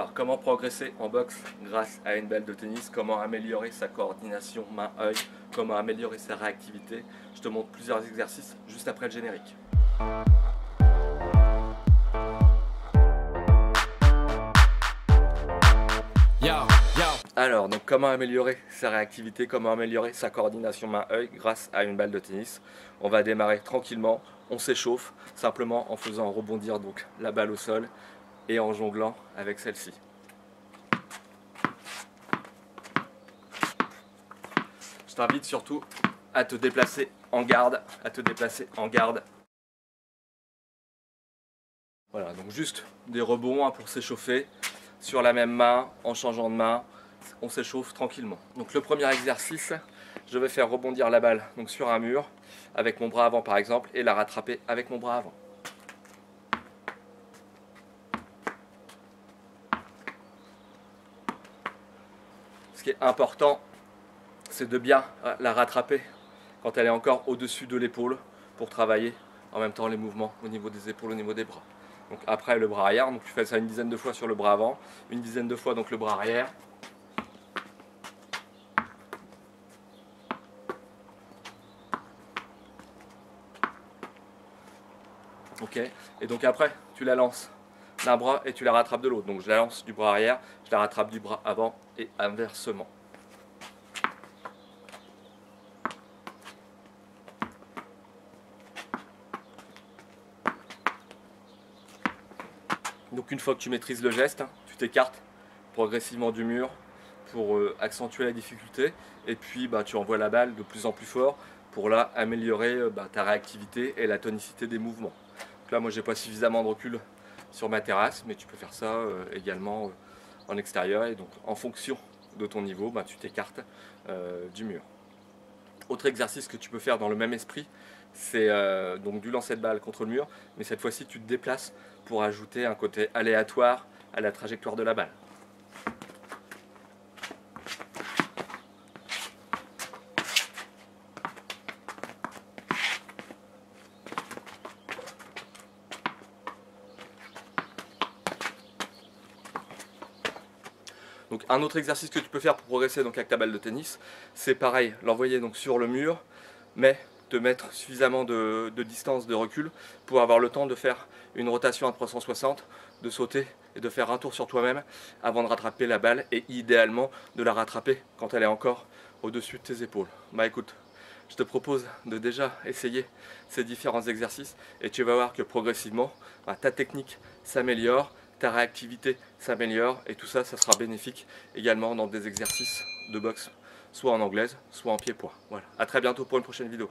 Alors, comment progresser en boxe grâce à une balle de tennis? Comment améliorer sa coordination main-œil? Comment améliorer sa réactivité? Je te montre plusieurs exercices juste après le générique. Alors, donc comment améliorer sa réactivité, comment améliorer sa coordination main-œil grâce à une balle de tennis? On va démarrer tranquillement, on s'échauffe simplement en faisant rebondir donc la balle au sol et en jonglant avec celle-ci. Je t'invite surtout à te déplacer en garde, Voilà, donc juste des rebonds pour s'échauffer sur la même main, en changeant de main, on s'échauffe tranquillement. Donc le premier exercice, je vais faire rebondir la balle donc sur un mur avec mon bras avant par exemple et la rattraper avec mon bras avant. Ce qui est important, c'est de bien la rattraper quand elle est encore au-dessus de l'épaule pour travailler en même temps les mouvements au niveau des épaules, au niveau des bras. Donc après le bras arrière, donc tu fais ça une dizaine de fois sur le bras avant, une dizaine de fois donc le bras arrière. Ok, et donc après tu la lances d'un bras et tu la rattrapes de l'autre. Donc je la lance du bras arrière, je la rattrape du bras avant et inversement. Donc une fois que tu maîtrises le geste, tu t'écartes progressivement du mur pour accentuer la difficulté et puis tu envoies la balle de plus en plus fort pour là améliorer ta réactivité et la tonicité des mouvements. Donc là moi j'ai pas suffisamment de recul sur ma terrasse, mais tu peux faire ça également en extérieur et donc en fonction de ton niveau tu t'écartes du mur. Autre exercice que tu peux faire dans le même esprit, c'est donc du lancer de balle contre le mur, mais cette fois-ci tu te déplaces pour ajouter un côté aléatoire à la trajectoire de la balle. Donc un autre exercice que tu peux faire pour progresser donc avec ta balle de tennis, c'est pareil, l'envoyer donc sur le mur, mais te mettre suffisamment de distance, de recul pour avoir le temps de faire une rotation à 360, de sauter et de faire un tour sur toi-même avant de rattraper la balle et idéalement de la rattraper quand elle est encore au-dessus de tes épaules. Écoute, je te propose de déjà essayer ces différents exercices et tu vas voir que progressivement ta technique s'améliore, ta réactivité s'améliore et tout ça, ça sera bénéfique également dans des exercices de boxe, soit en anglaise, soit en pied-poids. Voilà. À très bientôt pour une prochaine vidéo.